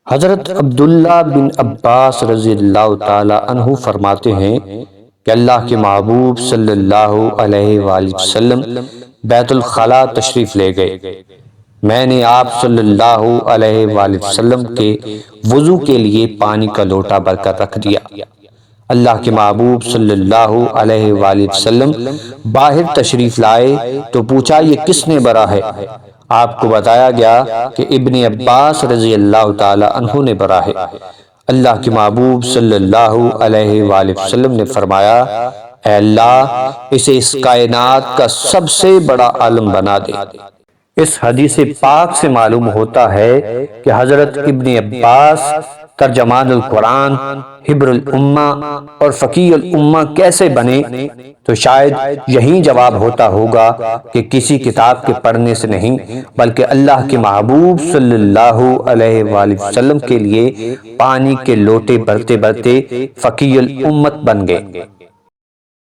حضرت عبداللہ بن عباس رضی اللہ تعالی عنہ فرماتے ہیں کہ اللہ کے محبوب صلی اللہ علیہ وآلہ وسلم بیت الخلاء تشریف لے گئے۔ میں نے آپ صلی اللہ علیہ وآلہ وسلم کے وضو کے لیے پانی کا لوٹا بھر کر رکھ دیا۔ اللہ کے محبوب صلی اللہ علیہ وآلہ وسلم باہر تشریف لائے تو پوچھا یہ کس نے بھرا ہے؟ آپ کو بتایا گیا کہ ابن عباس رضی اللہ تعالی عنہ نے بھرا ہے۔ اللہ کے محبوب صلی اللہ علیہ وآلہ وسلم نے فرمایا اے اللہ اسے اس کائنات کا سب سے بڑا عالم بنا دے۔ اس حدیث پاک سے معلوم ہوتا ہے کہ حضرت ابن عباس ترجمان القرآن، حبر الامہ اور فقیہ الامہ کیسے بنے؟ تو شاید یہی جواب ہوتا ہوگا کہ کسی کتاب کے پڑھنے سے نہیں بلکہ اللہ کے محبوب صلی اللہ علیہ وآلہ وسلم کے لیے پانی کے لوٹے بھرتے بھرتے فقیہ الامت بن گئے۔